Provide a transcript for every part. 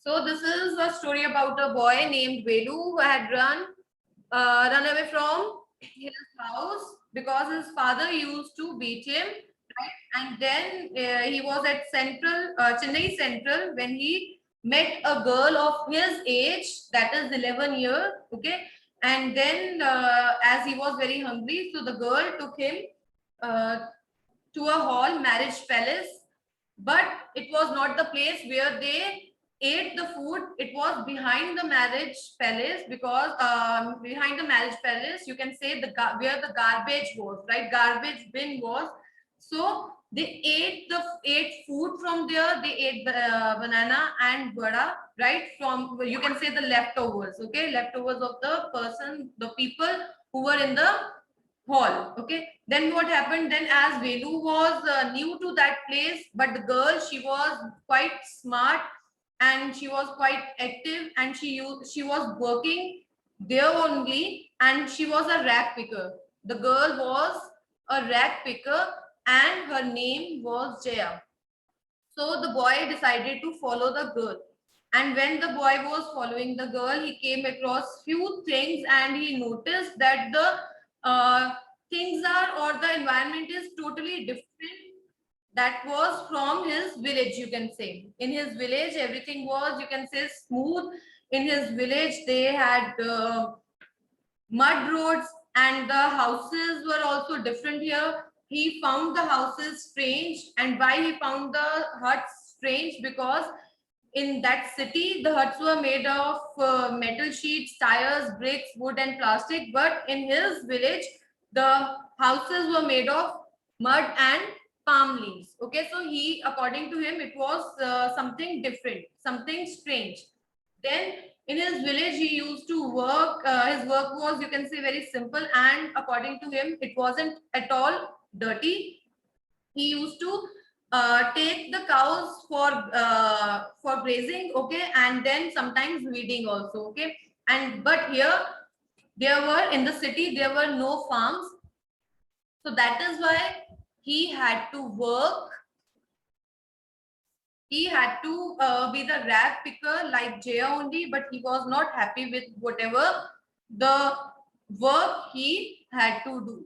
So this is a story about a boy named Velu who had run away from his house because his father used to beat him, right? And then he was at Chennai Central when he met a girl of his age, that is 11 years, okay? And then as he was very hungry, so the girl took him uh, to a hall, marriage palace, but it was not the place where they ate the food. It was behind the marriage palace, because behind the marriage palace you can say where the garbage was, right? Garbage bin was. So they ate food from there. They ate banana and vada, right? From, you can say, the leftovers, okay? Leftovers of the people who were in the hall, okay? Then what happened, then as Velu was new to that place, but the girl, she was quite smart and she was quite active, and she was working there only, and she was a rag picker. The girl was a rag picker and her name was Jaya. So the boy decided to follow the girl. And when the boy was following the girl, he came across few things and he noticed that the things are, or the environment is totally different. That was from his village, you can say. In his village, everything was, you can say, smooth. In his village, they had mud roads, and the houses were also different here. He found the houses strange. And why he found the huts strange? Because in that city the huts were made of metal sheets, tires, bricks, wood and plastic, but in his village the houses were made of mud and palm leaves. Okay, so he, according to him, it was something different, something strange. Then in his village he used to work. His work was, you can say, very simple, and according to him it wasn't at all dirty. He used to take the cows for grazing, okay, and then sometimes weeding also, okay. And but here, there were, in the city there were no farms, so that is why he had to work. He had to be the rag picker like Jaya only, but he was not happy with whatever the work he had to do.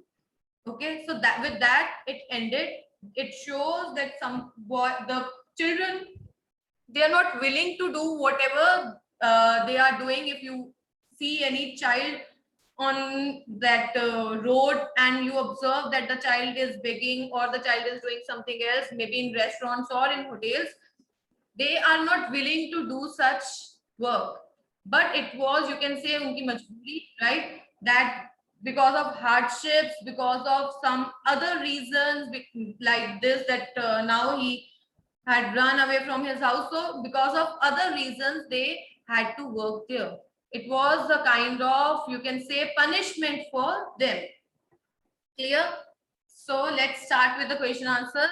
Okay, so that, with that, it ended. It shows that the children, they are not willing to do whatever they are doing. If you see any child on that road and you observe that the child is begging or the child is doing something else, maybe in restaurants or in hotels, they are not willing to do such work. But it was, you can say, unki majboori, right? That because of hardships, because of some other reasons, like this, that now he had run away from his house, so because of other reasons they had to work there. It was a kind of, you can say, punishment for them. Clear? So let's start with the question answer.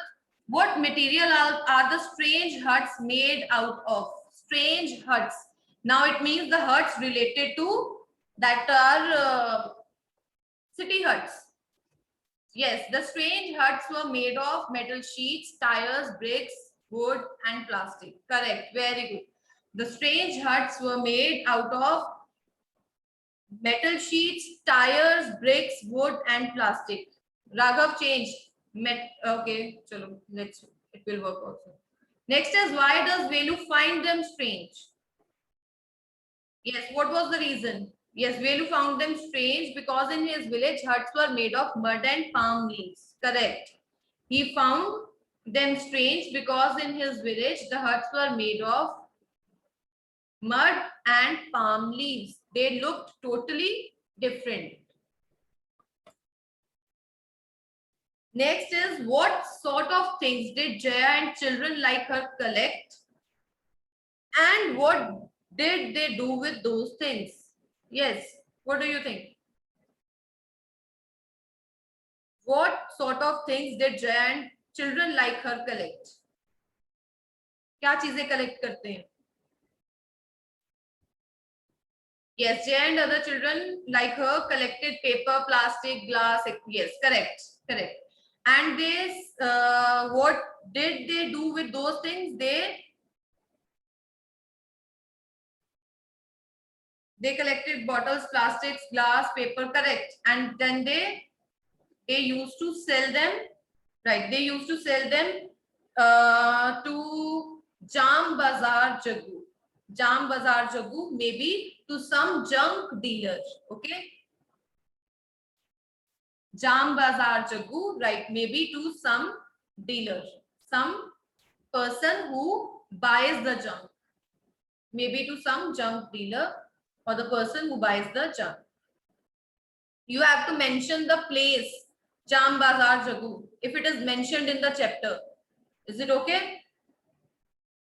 What material are the strange huts made out of? Strange huts. Now it means the huts related to that are city huts. Yes, the strange huts were made of metal sheets, tires, bricks, wood and plastic. Correct. Very good. The strange huts were made out of metal sheets, tires, bricks, wood and plastic. Raghav, change. Okay, chalo, let's, it will work also. Next is, why does Velu find them strange? Yes, what was the reason? Yes, Velu found them strange because in his village huts were made of mud and palm leaves. Correct. He found them strange because in his village the huts were made of mud and palm leaves. They looked totally different. Next is, what sort of things did Jaya and children like her collect? And what did they do with those things? Yes, what do you think? What sort of things did Jaya and children like her collect? क्या चीजें collect करते हैं? Yes, Jay and other children like her collected paper, plastic, glass. Yes, correct, correct. And they, what did they do with those things? They They collected bottles, plastics, glass, paper, correct. And then they used to sell them, right? They used to sell them to Jam Bazar Jagu. Jam Bazar Jagu, maybe to some junk dealer, okay? Jam Bazar Jagu, right? Maybe to some dealer, some person who buys the junk. Maybe to some junk dealer or the person who buys the junk. You have to mention the place, Jam Bazar Jagu, if it is mentioned in the chapter. Is it okay?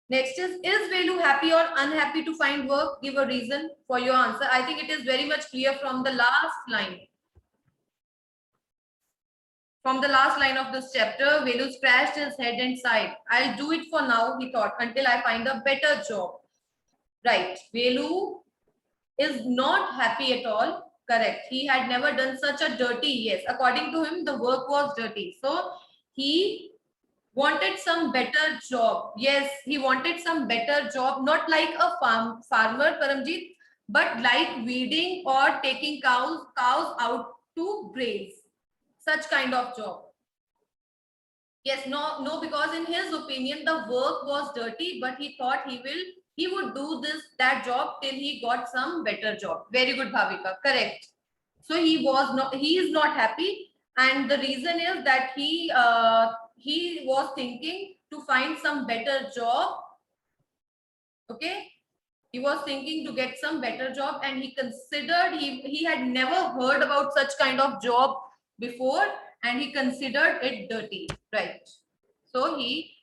Next is Velu happy or unhappy to find work? Give a reason for your answer. I think it is very much clear from the last line. From the last line of this chapter, Velu scratched his head and sighed. I'll do it for now, he thought, until I find a better job. Right. Velu is not happy at all. Correct. He had never done such a dirty, yes. According to him, the work was dirty. So he wanted some better job. Yes, he wanted some better job, not like a farmer, Paramjit, but like weeding or taking cows out to graze. Such kind of job. Yes, no, because in his opinion, the work was dirty, but he thought he would do that job till he got some better job. Very good, Bhavika. Correct. So he is not happy, and the reason is that he was thinking to find some better job. Okay, he was thinking to get some better job, and he considered he had never heard about such kind of job before, and he considered it dirty, right? So he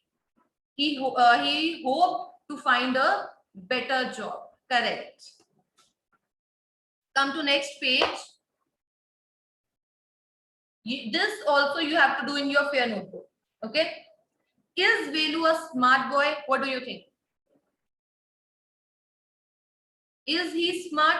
hoped to find a better job. Correct. Come to next page. This also you have to do in your fair notebook. Okay. Is Velu a smart boy? What do you think? Is he smart?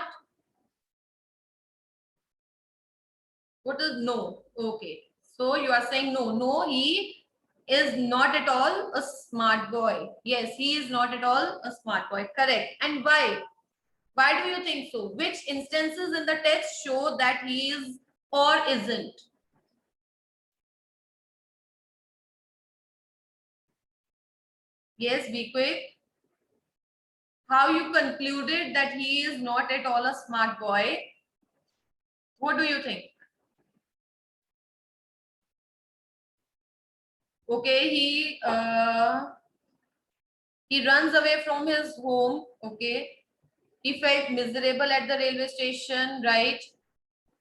What is no? Okay. So you are saying no. No, he is not at all a smart boy. Yes, he is not at all a smart boy. Correct. And why? Why do you think so? Which instances in the text show that he is or isn't? Yes, be quick. How you concluded that he is not at all a smart boy? What do you think? Okay, he runs away from his home. Okay, he felt miserable at the railway station, right?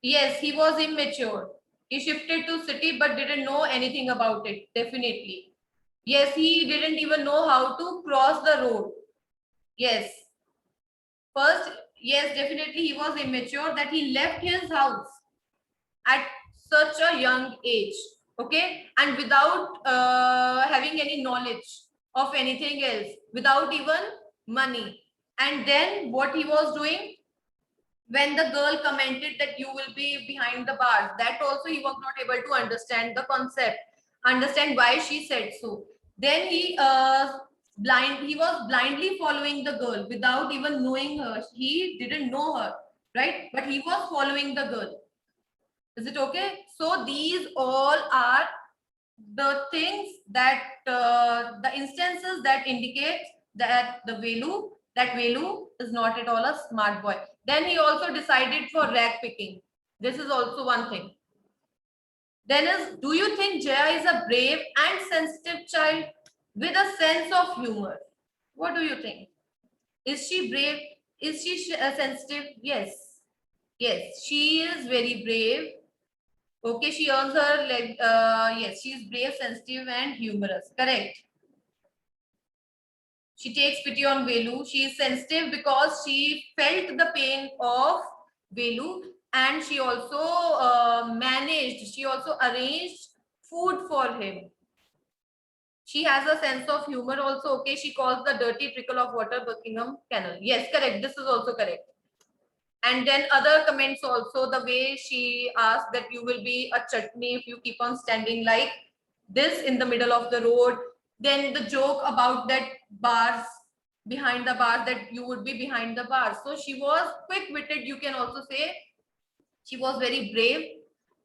Yes, he was immature. He shifted to city but didn't know anything about it. Definitely. Yes, he didn't even know how to cross the road. Yes. First, yes, definitely he was immature that he left his house at such a young age, okay, and without having any knowledge of anything else, without even money. And then what he was doing, when the girl commented that you will be behind the bars, that also he was not able to understand the concept, understand why she said so. Then he was blindly following the girl without even knowing her. He didn't know her, right? But he was following the girl. Is it okay? So these all are the things that the instances that indicate that Velu is not at all a smart boy. Then he also decided for rag picking. This is also one thing. Then do you think Jaya is a brave and sensitive child with a sense of humor? What do you think? Is she brave? Is she sensitive? Yes. Yes, she is very brave. Okay, she earns her like yes, she is brave, sensitive, and humorous. Correct. She takes pity on Velu. She is sensitive because she felt the pain of Velu, and she also managed. She also arranged food for him. She has a sense of humor also. Okay, she calls the dirty trickle of water Buckingham Canal. Yes, correct. This is also correct. And then other comments also, the way she asked that you will be a chutney if you keep on standing like this in the middle of the road. Then the joke about that bars, behind the bars, that you would be behind the bars. So she was quick-witted, you can also say. She was very brave.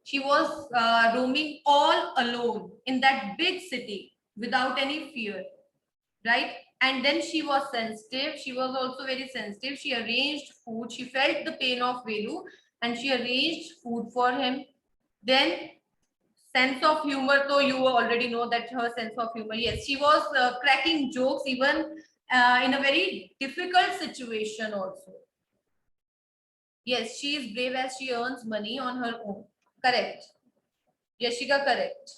She was roaming all alone in that big city without any fear, right? And then she was sensitive. She was also very sensitive. She arranged food. She felt the pain of Velu and she arranged food for him. Then sense of humor, though you already know that her sense of humor. Yes, she was cracking jokes even in a very difficult situation also. Yes, she is brave as she earns money on her own. Correct. Yashika, correct.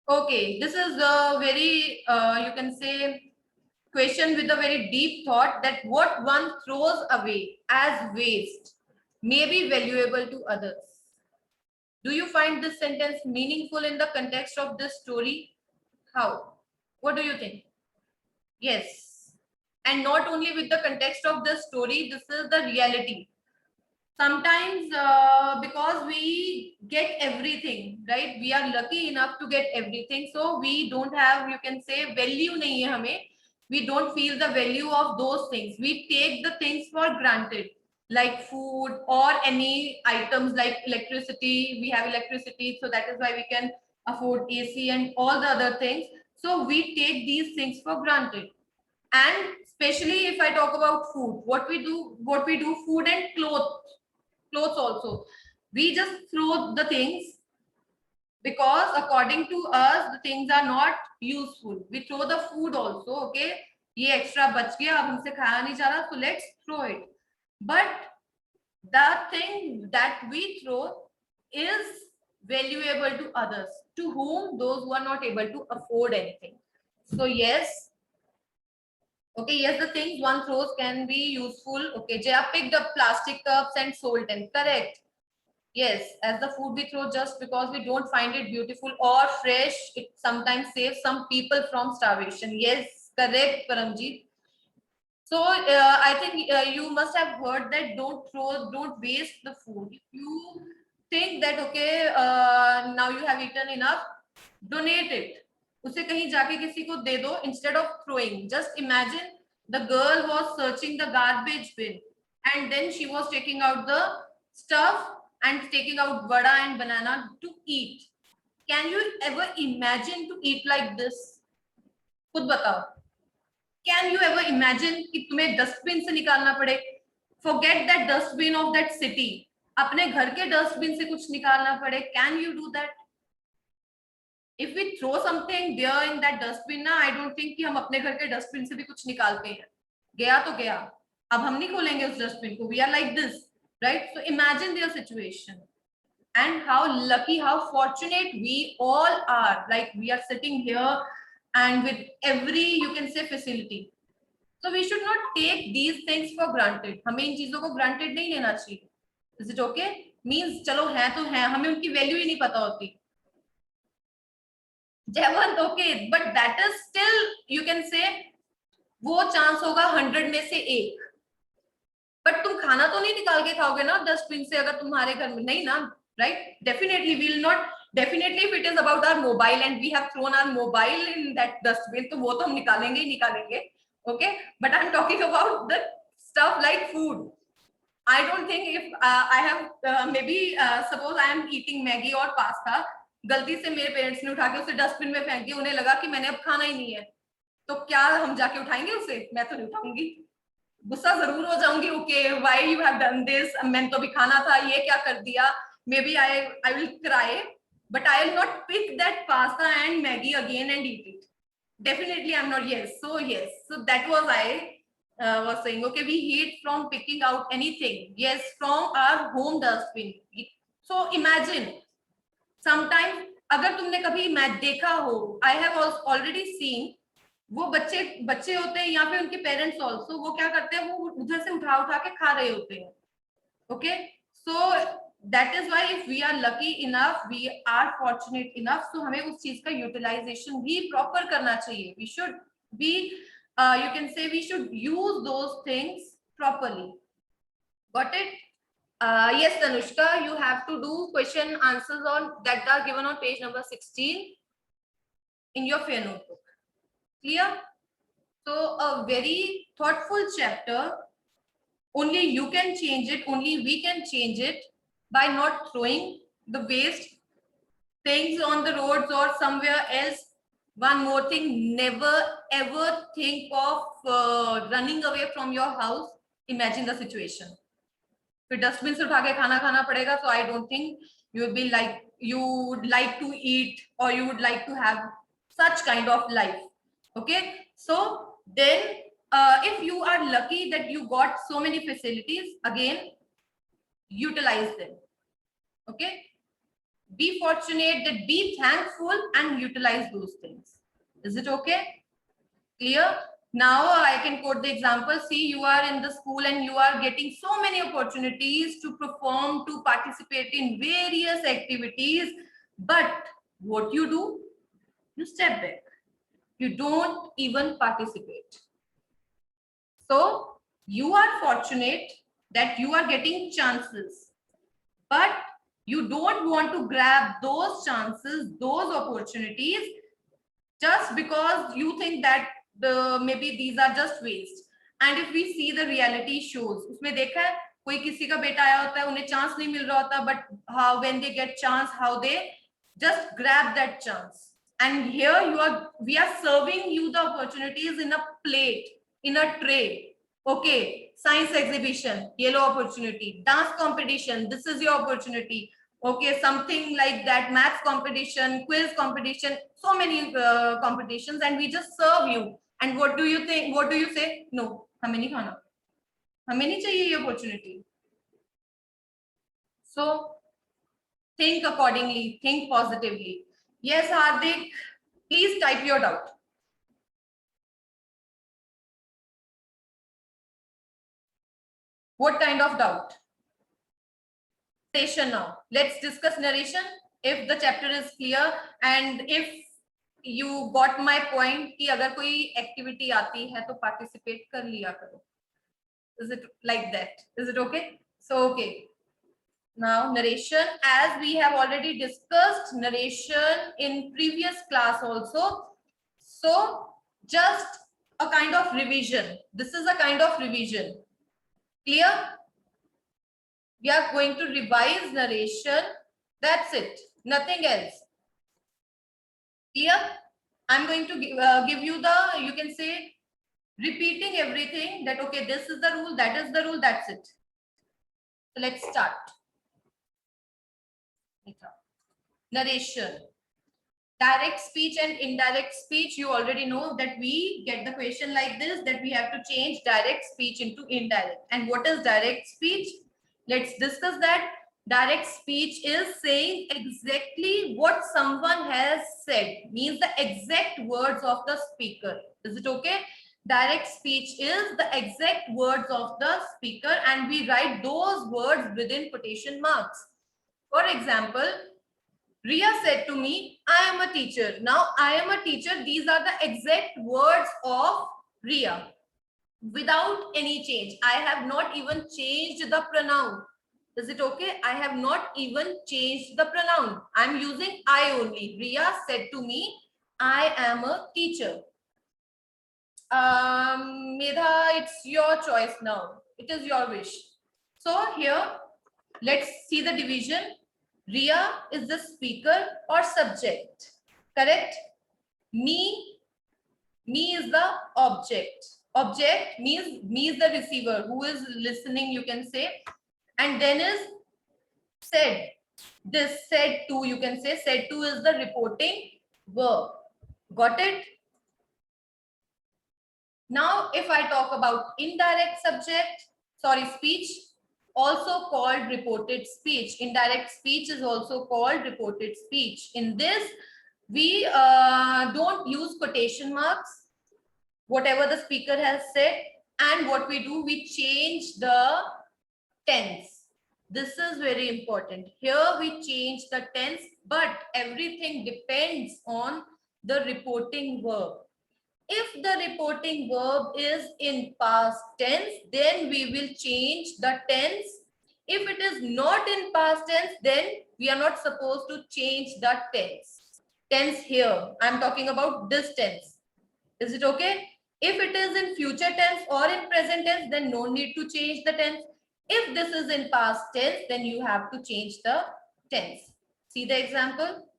Okay, this is a very, you can say, question with a very deep thought, that what one throws away as waste may be valuable to others. Do you find this sentence meaningful in the context of this story? How? What do you think? Yes. And not only with the context of the story, this is the reality. Sometimes because we get everything, right? We are lucky enough to get everything. So we don't have, you can say, value nahi hai hame. We don't feel the value of those things. We take the things for granted, like food or any items like electricity. We have electricity, so that is why we can afford AC and all the other things. So we take these things for granted. And especially if I talk about food, what we do, food and clothes also. We just throw the things because according to us, the things are not useful. We throw the food also, okay? ये extra बच गया, अब हमसे खाया नहीं जा रहा, so let's throw it. But the thing that we throw is valuable to others, to whom those who are not able to afford anything. So yes, okay, yes, the things one throws can be useful. Okay, Jaya picked up plastic cups and sold them. Correct. Yes, as the food we throw just because we don't find it beautiful or fresh, it sometimes saves some people from starvation. Yes, correct, Paramjeet. So I think you must have heard that don't waste the food. If you think that okay, now you have eaten enough, donate it. उसे कहीं जाके किसी को दे दो instead of throwing. Just imagine the girl was searching the garbage bin and then she was taking out the stuff and taking out vada and banana to eat. Can you ever imagine to eat like this? खुद बताओ. Can you ever imagine कि तुम्हें dustbin से निकालना पड़े? Forget that dustbin of that city. अपने घर के डस्टबिन से कुछ निकालना पड़े. Can you do that? If we throw something there in that dustbin ना, I don't think कि हम अपने घर के डस्टबिन से भी कुछ निकालते हैं. गया तो गया. अब हम नहीं खोलेंगे उस डस्टबिन को. We are like this, right? So imagine their situation. And how lucky, how fortunate we all are. Like we are sitting here and with every, you can say, facility. So we should not take these things for granted. हमें इन चीजों को granted नहीं लेना चाहिए. Is it okay? Means चलो है तो है, हमें उनकी वैल्यू ही नहीं पता होती. जयवंत, okay, but that is still, you can say, वो चांस होगा 100 में से एक. बट तुम खाना तो नहीं निकाल के खाओगे ना डस्टबिन से, अगर तुम्हारे घर में नहीं ना, right? Definitely we will not. Definitely if it is about our mobile and we have thrown our mobile in that dustbin, तो वो तो हम निकालेंगे ही निकालेंगे. Okay, but I'm talking about the stuff like food. I don't think if I have maybe suppose I am eating Maggie or pasta, गलती से मेरे parents ने उठा के उसे डस्टबिन में फेंक दिया, उन्हें लगा कि मैंने अब खाना ही नहीं है, तो क्या हम जाके उठाएंगे उसे? मैं तो नहीं उठाऊंगी. गुस्सा जरूर हो जाऊंगी. Okay, why you have done this, मैंने तो भी खाना था, ये क्या कर दिया? Maybe I will cry, but I will not pick that pasta and Maggi again and eat it. Definitely I'm not. Yes, so that was I was saying. Okay, we hate from picking out anything. Yes, from our home dustbin. So imagine sometimes अगर तुमने कभी match देखा हो, I have already seen, वो बच्चे बच्चे होते हैं या फिर उनके पेरेंट्स ऑल्सो, वो क्या करते हैं, वो उधर से उठा उठा के खा रहे होते हैं. Okay, so that is why if we are lucky enough, we are fortunate enough, so हमें उस चीज का यूटिलाइजेशन भी प्रॉपर करना चाहिए. We should be, you can say, we should use those things properly. Got it? Yes, Tanushka, you have to do question answers on that are given on page number 16 in your fair notebook. Clear? So a very thoughtful chapter. Only you can change it. Only we can change it by not throwing the waste things on the roads or somewhere else. One more thing, never ever think of running away from your house. Imagine the situation. फिर dustbin से उठा के खाना खाना पड़ेगा, so I don't think you will be like, you would like to eat or you would like to have such kind of life. Okay, so then if you are lucky that you got so many facilities, again utilize them. Okay, be fortunate, that be thankful and utilize those things. Is it okay? Clear? Now I can quote the example. See, you are in the school and you are getting so many opportunities to perform, to participate in various activities. But what you do? You step back. You don't even participate. So you are fortunate that you are getting chances, but you don't want to grab those chances, those opportunities, just because you think that maybe these are just waste. And if we see the reality shows, उसमें देखा है कोई किसी का बेटा आया होता है, उन्हें chance नहीं मिल रहा होता, but how when they get chance, how they just grab that chance. And here we are serving you the opportunities in a plate, in a tray. Okay, science exhibition, yellow opportunity. Dance competition, this is your opportunity. Okay, something like that, maths competition, quiz competition, so many competitions, and we just serve you. And what do you think? What do you say? No, हमें नहीं खाना, हमें नहीं चाहिए ये opportunity. So think accordingly, think positively. Yes, Hardik, please type your doubt. What kind of doubt? Narration now. Let's discuss narration. If the chapter is clear and if you got my point कि अगर कोई activity आती है तो participate कर लिया करो. Is it like that? Is it okay? So okay. Now narration, as we have already discussed narration in previous class also. So just a kind of revision. This is a kind of revision. Clear? We are going to revise narration. That's it. Nothing else. Clear? I'm going to give you the, you can say, repeating everything that, okay, this is the rule, that is the rule, that's it. So let's start. Narration. Direct speech and indirect speech. You already know that we get the question like this, that we have to change direct speech into indirect. And what is direct speech? Let's discuss that. Direct speech is saying exactly what someone has said, means the exact words of the speaker. Is it okay? Direct speech is the exact words of the speaker, and we write those words within quotation marks. For example, Ria said to me, I am a teacher. Now, I am a teacher. These are the exact words of Ria without any change. I have not even changed the pronoun. Is it okay? I have not even changed the pronoun. I'm using I only. Ria said to me, I am a teacher. Medha, it's your choice now. It is your wish. So here, let's see the division. Ria is the speaker or subject. Correct? Me is the object. Object means me is the receiver who is listening, you can say. And then is said. This said to, you can say, said to is the reporting verb. Got it? Now, if I talk about indirect subject, sorry, speech, also called reported speech. Indirect speech is also called reported speech. In this, we don't use quotation marks, whatever the speaker has said, and what we do, we change the tense. This is very important. Here we change the tense, but everything depends on the reporting verb. If the reporting verb is in past tense, then we will change the tense. If it is not in past tense, then we are not supposed to change the tense. Tense here, I'm talking about this tense. Is it okay? If it is in future tense or in present tense, then no need to change the tense. If this is in past tense, then you have to change the tense. See the example?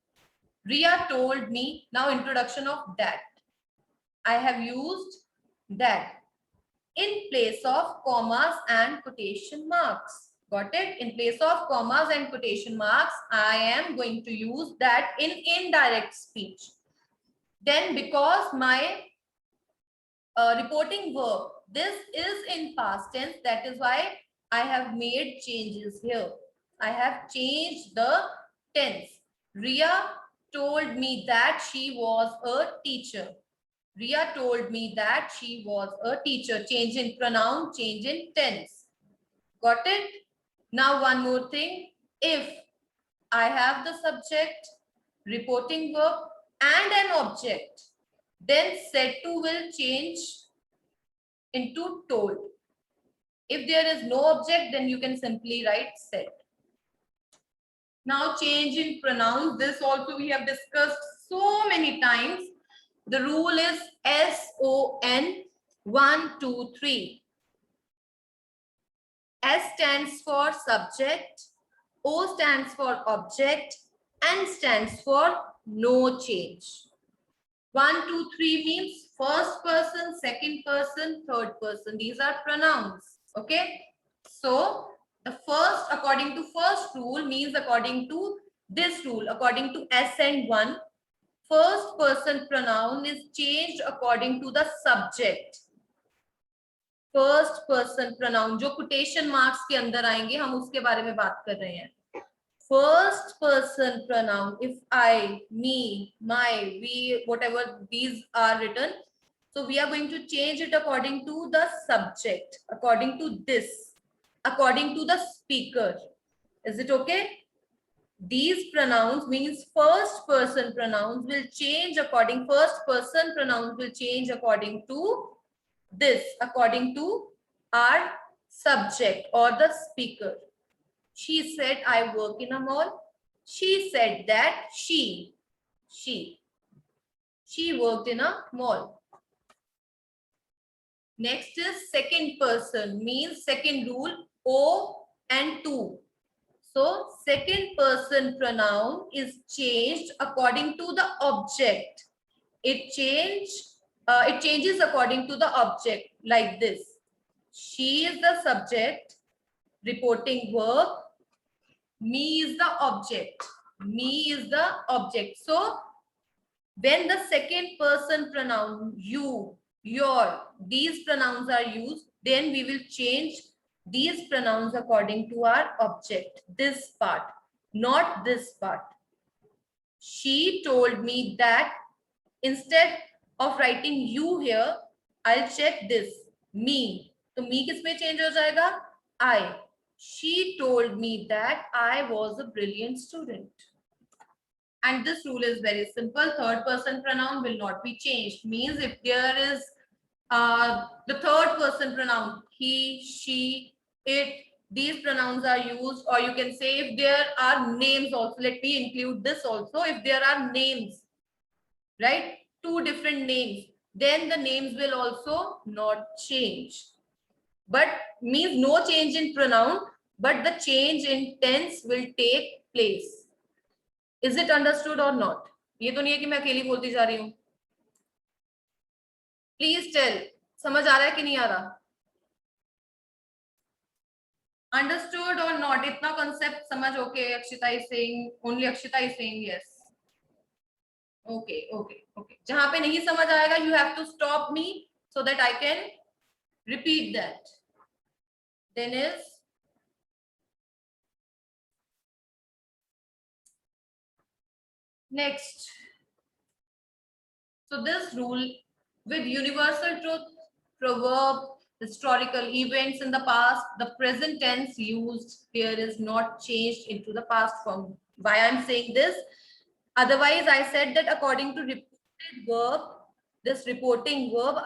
Ria told me. Now introduction of that. I have used that in place of commas and quotation marks. Got it? In place of commas and quotation marks, I am going to use that in indirect speech. Then because my reporting verb, this is in past tense, that is why I have made changes here. I have changed the tense. Ria told me that she was a teacher. Ria told me that she was a teacher. Change in pronoun, change in tense. Got it? Now one more thing. If I have the subject, reporting verb and an object, then said to will change into told. If there is no object, then you can simply write said. Now change in pronouns. This also we have discussed so many times. The rule is SON 1, 2, 3. S stands for subject, O stands for object, N stands for no change. 1, 2, 3 means first person, second person, third person. These are pronouns. Okay. So the first, according to first rule, means according to this rule, according to S and 1, first person pronoun is changed according to the subject. First person pronoun जो quotation marks के अंदर आएंगे, हम उसके बारे में बात कर रहे हैं. First person pronoun, if I, me, my, we, whatever these are written, so we are going to change it according to the subject, according to this, according to the speaker. Is it okay? These pronouns means first person pronouns will change according, first person pronouns will change according to this, according to our subject or the speaker. She said, I work in a mall. She said that she worked in a mall. Next is second person, means second rule, O and to. So second person pronoun is changed according to the object. It changes according to the object, like this. She is the subject, reporting verb. Me is the object. Me is the object. So when the second person pronoun, you, your, these pronouns are used, then we will change these pronouns according to our object. This part, not this part. She told me that instead of writing you here, I'll check this, me. So me किसमें change हो जाएगा? I. She told me that I was a brilliant student. And this rule is very simple. Third person pronoun will not be changed. Means if there is the third person pronoun, he, she, it, these pronouns are used, or you can say if there are names also. Let me include this also. If there are names, right? Two different names, then the names will also not change. But means no change in pronoun, but the change in tense will take place. Is it understood or not? ये तो नहीं है कि मैं अकेली बोलती जा रही हूँ. Please tell. समझ आ रहा है कि नहीं आ रहा? Understood or not? इतना concept समझ? Okay, Akshita is saying, only Akshita is saying yes. Okay. जहां पे नहीं समझ आएगा, you have to stop me so that I can repeat that. Then is next. So this rule with universal truth, proverb, historical events in the past, the present tense used here is not changed into the past form. Why I'm saying this? Otherwise, I said that according to reported verb, this reporting verb,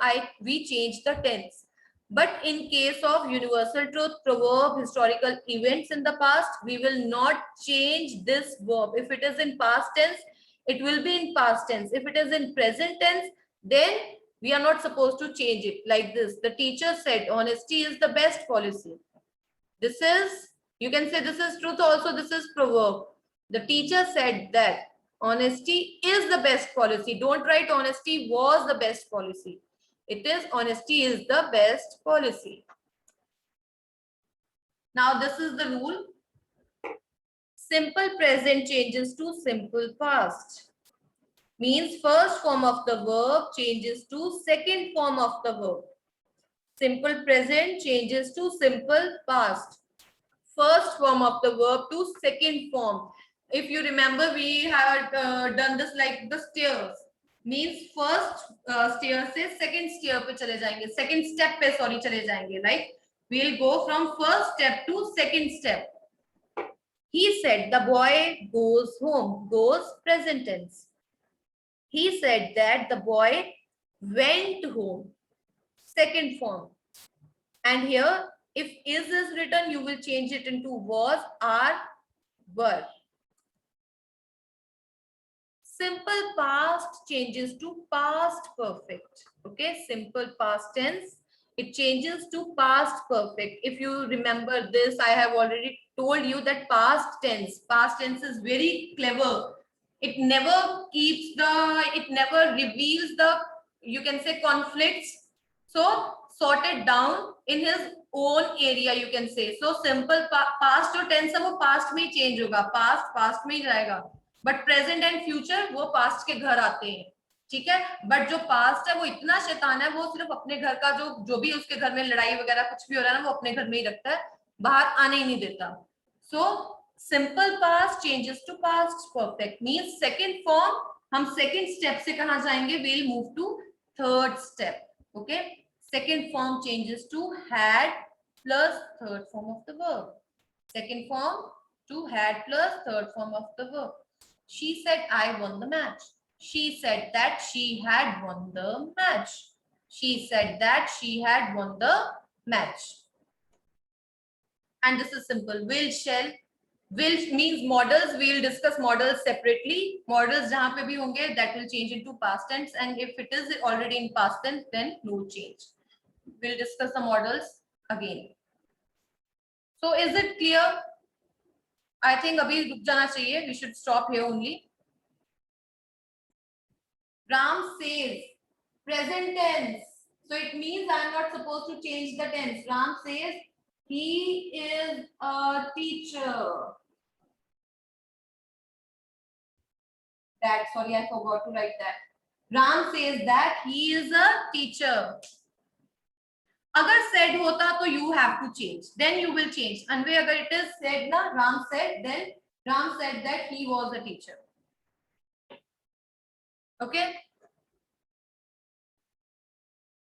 we change the tense. But in case of universal truth, proverb, historical events in the past, we will not change this verb. If it is in past tense, it will be in past tense. If it is in present tense, then We are not supposed to change it like this. The teacher said honesty is the best policy. This is, you can say this is truth also, this is proverb. The teacher said that honesty is the best policy. Don't write honesty was the best policy. It is honesty is the best policy. Now this is the rule. Simple present changes to simple past. Means first form of the verb changes to second form of the verb. Simple present changes to simple past. First form of the verb to second form. If you remember, we had done this like the stairs. Means first stair से second stair पे चले जाएंगे, second step पे sorry चले जाएंगे. Like we'll go from first step to second step. He said the boy goes home. Goes present tense. He said that the boy went home. Second form. And here, if is written, you will change it into was, are, were. Simple past changes to past perfect. Okay, simple past tense, it changes to past perfect. If you remember this, I have already told you that past tense is very clever. It never keeps it never reveals the, you can say, conflicts. So sort it down in his own area, you can say. So simple past जो tense है वो past में change होगा, past में ही जाएगा, but present and future वो past के घर आते हैं. ठीक है, बट जो पास्ट है वो इतना शैतान है, वो सिर्फ अपने घर का जो भी उसके घर में लड़ाई वगैरह कुछ भी हो रहा है ना, वो अपने घर में ही रखता है, बाहर आने ही नहीं देता. So simple past changes to past perfect. Means second form, हम सेकंड स्टेप से कहां जाएंगे, we'll move to third step. Okay, second form changes to had plus third form of the verb. Second form to had plus third form of the verb. She said I won the match. She said that she had won the match. She said that she had won the match. And this is simple. Will, shall. Will means models. We will discuss models separately. Models jahan pe bhi honge, that will change into past tense. And if it is already in past tense, then no change. We'll discuss the models again. So is it clear? I think abhi ruk jana chahiye. We should stop here only. Ram says present tense. So it means I am not supposed to change the tense. Ram says he is a teacher. That, sorry, I forgot to write that. Ram says that he is a teacher. अगर said होता तो you have to change, then you will change. Anyway, अगर it is said ना, Ram said, then Ram said that he was a teacher. Okay.